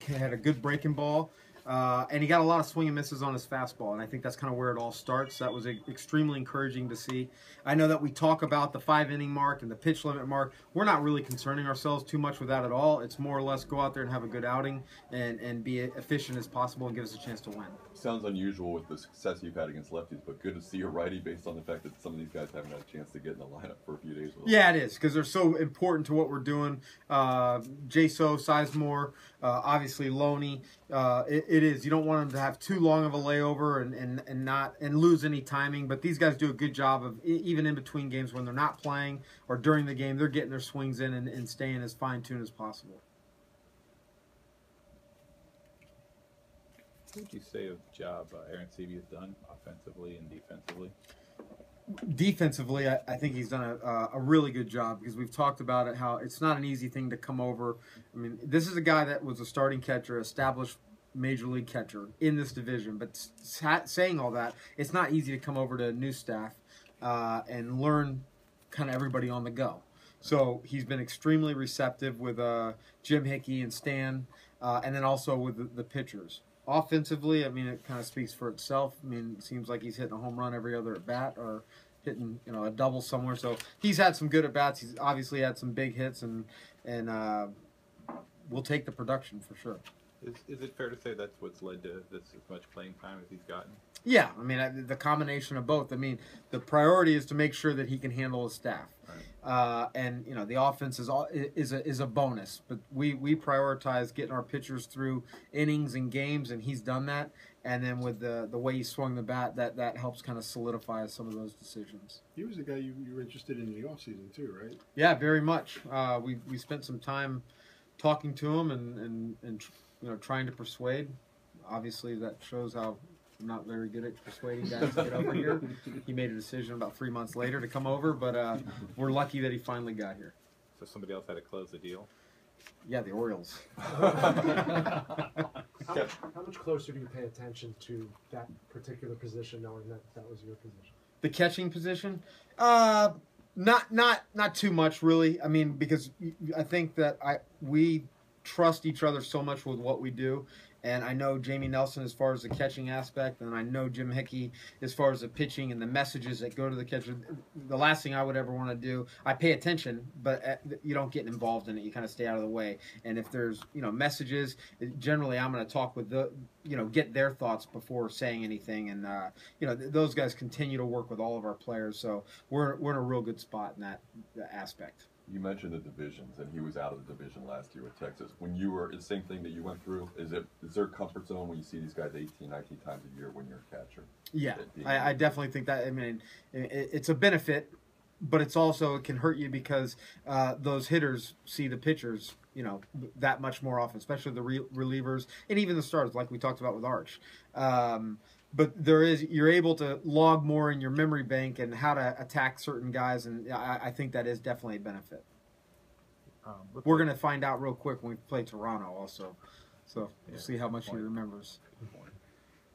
had a good breaking ball. And he got a lot of swing and misses on his fastball, and I think that's kind of where it all starts. That was extremely encouraging to see. I know that we talk about the 5-inning mark and the pitch limit mark. We're not really concerning ourselves too much with that at all. It's more or less go out there and have a good outing and be efficient as possible and give us a chance to win. Sounds unusual with the success you've had against lefties, but good to see a righty based on the fact that some of these guys haven't had a chance to get in the lineup for a few days. Yeah, it is, because they're so important to what we're doing. Jaso, Sizemore, obviously Loney. It is. You don't want them to have too long of a layover and lose any timing. But these guys do a good job of, even in between games when they're not playing or during the game, they're getting their swings in and staying as fine-tuned as possible. What would you say of the job Aaron Seavey has done offensively and defensively? Defensively, I think he's done a really good job, because we've talked about it, how it's not an easy thing to come over. I mean, this is a guy that was a starting catcher, established major league catcher in this division. But saying all that, it's not easy to come over to new staff and learn kind of everybody on the go. So he's been extremely receptive with Jim Hickey and Stan, and then also with the pitchers. Offensively, I mean, it kind of speaks for itself. I mean, it seems like he's hitting a home run every other at bat, or hitting, a double somewhere. So he's had some good at bats. He's obviously had some big hits, and we'll take the production for sure. Is it fair to say that's what's led to this as much playing time as he's gotten? Yeah, I mean, the combination of both. I mean, the priority is to make sure that he can handle his staff, right. And the offense is a bonus. But we prioritize getting our pitchers through innings and games, and he's done that. And then with the way he swung the bat, that helps kind of solidify some of those decisions. He was a guy you were interested in the offseason too, right? Yeah, very much. We spent some time talking to him and trying to persuade. Obviously, that shows how I'm not very good at persuading guys to get over here. He made a decision about 3 months later to come over, but we're lucky that he finally got here. So somebody else had to close the deal? Yeah, the Orioles. How much closer do you pay attention to that particular position, knowing that was your position? The catching position? Not too much, really. I mean, because I think that we trust each other so much with what we do. And I know Jamie Nelson as far as the catching aspect, and I know Jim Hickey as far as the pitching and the messages that go to the catcher. The last thing I would ever want to do, I pay attention, but you don't get involved in it. You kind of stay out of the way. And if there's messages, generally I'm going to talk with get their thoughts before saying anything. And those guys continue to work with all of our players, so we're in a real good spot in that aspect. You mentioned the divisions, and he was out of the division last year with Texas. When you were, the same thing that you went through, is there a comfort zone when you see these guys 18, 19 times a year when you're a catcher? Yeah, I definitely think that. I mean, it's a benefit, but it can hurt you, because those hitters see the pitchers, that much more often, especially the relievers and even the starters, like we talked about with Arch. But you're able to log more in your memory bank and how to attack certain guys, and I think that is definitely a benefit. We're going to find out real quick when we play Toronto also, so we'll see how much he remembers.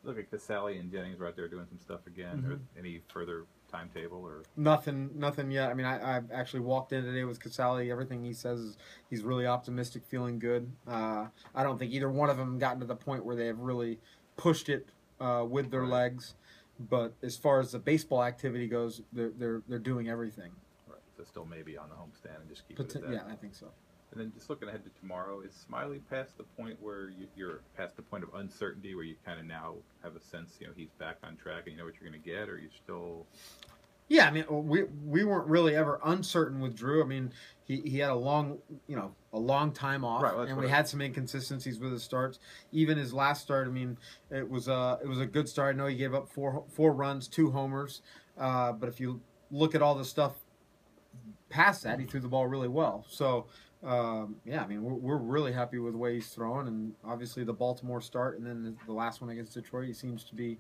Look at Casali and Jennings right there doing some stuff again. Mm-hmm. Or any further timetable or nothing yet. I mean, I actually walked in today with Casali. Everything he says is he's really optimistic, feeling good. I don't think either one of them gotten to the point where they have really pushed it with their legs, but as far as the baseball activity goes, they're doing everything. Right. So still maybe on the homestand and just keep it at that. Yeah, I think so. And then just looking ahead to tomorrow, is Smiley past the point where you're past the point of uncertainty, where you kind of now have a sense, he's back on track and you know what you're going to get, or are you still? Yeah, I mean, we weren't really ever uncertain with Drew. I mean, he had a long time off, right, and we had some inconsistencies with his starts. Even his last start, I mean, it was a good start. I know he gave up four runs, 2 homers, but if you look at all the stuff past that, he threw the ball really well. So, I mean, we're really happy with the way he's throwing, and obviously the Baltimore start, and then the last one against Detroit, he seems to be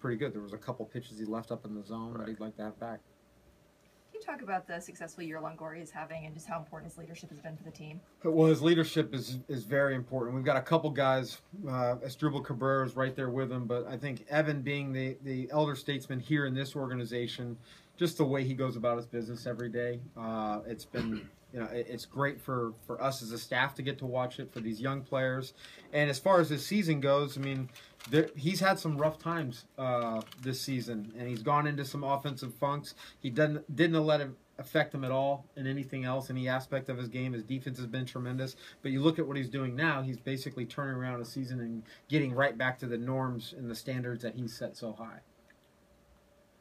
pretty good. There was a couple pitches he left up in the zone that he'd like to have back. Can you talk about the successful year Longoria is having and just how important his leadership has been for the team? Well, his leadership is very important. We've got a couple guys, Asdrubal Cabrera is right there with him, but I think Evan, being the elder statesman here in this organization, just the way he goes about his business every day, it's been it's great for us as a staff to get to watch it for these young players. And as far as his season goes, I mean, he's had some rough times this season, and he's gone into some offensive funks. He didn't let it affect him at all in anything else, any aspect of his game. His defense has been tremendous. But you look at what he's doing now, he's basically turning around a season and getting right back to the norms and the standards that he's set so high.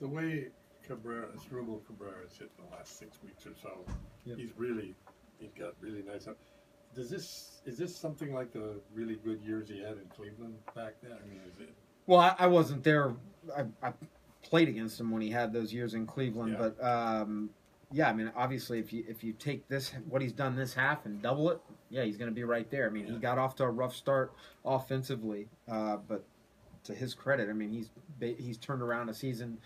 The way Asdrubal Cabrera has hit the last 6 weeks or so, Yep. he's got really nice up. Is this something like the really good years he had in Cleveland back then? I mean, is it? Well, I wasn't there. I played against him when he had those years in Cleveland, Yeah. but yeah, I mean, obviously, if you take what he's done this half and double it, yeah, he's going to be right there. I mean, he got off to a rough start offensively, but to his credit, I mean, he's turned around a season.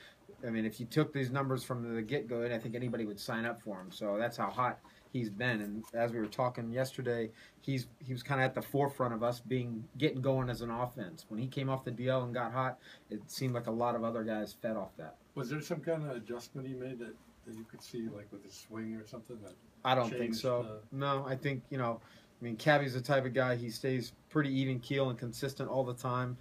I mean, if you took these numbers from the get-go, I think anybody would sign up for him. So that's how hot he's been. And as we were talking yesterday, he was kind of at the forefront of us getting going as an offense. When he came off the DL and got hot, it seemed like a lot of other guys fed off that. Was there some kind of adjustment he made that you could see, like with his swing or something? That I don't think changed, so. No, I think, I mean, Cabby's the type of guy, he stays pretty even keel and consistent all the time.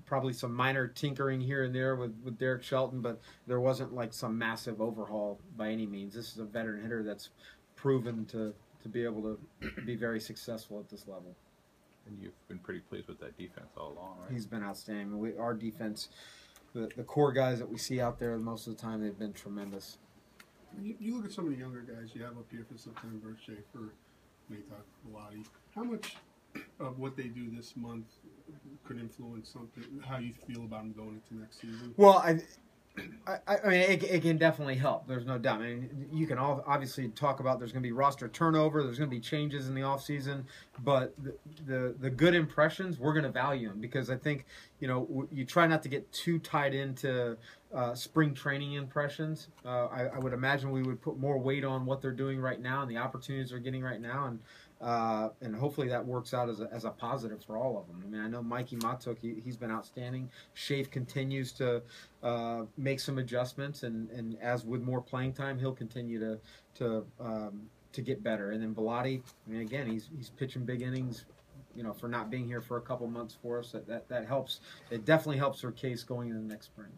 Probably some minor tinkering here and there with Derek Shelton, but there wasn't like some massive overhaul by any means. This is a veteran hitter that's proven to be able to be very successful at this level. And you've been pretty pleased with that defense all along, right? He's been outstanding. Our defense, the core guys that we see out there most of the time, they've been tremendous. You look at some of the younger guys you have up here for September, Schaefer, Maytok, Bellotti. How much of what they do this month could influence something? How you feel about them going into next season? Well, I mean, it can definitely help. There's no doubt. I mean, you can obviously talk about there's going to be roster turnover, there's going to be changes in the offseason, but the good impressions, we're going to value them because I think, you try not to get too tied into spring training impressions. I would imagine we would put more weight on what they're doing right now and the opportunities they're getting right now, and hopefully that works out as a positive for all of them. I mean, I know Mikey Matuk, he's been outstanding. Shafe continues to make some adjustments, and as with more playing time, he'll continue to get better. And then Bellotti, I mean, again, he's pitching big innings. For not being here for a couple months for us, that helps. It definitely helps her case going into the next spring.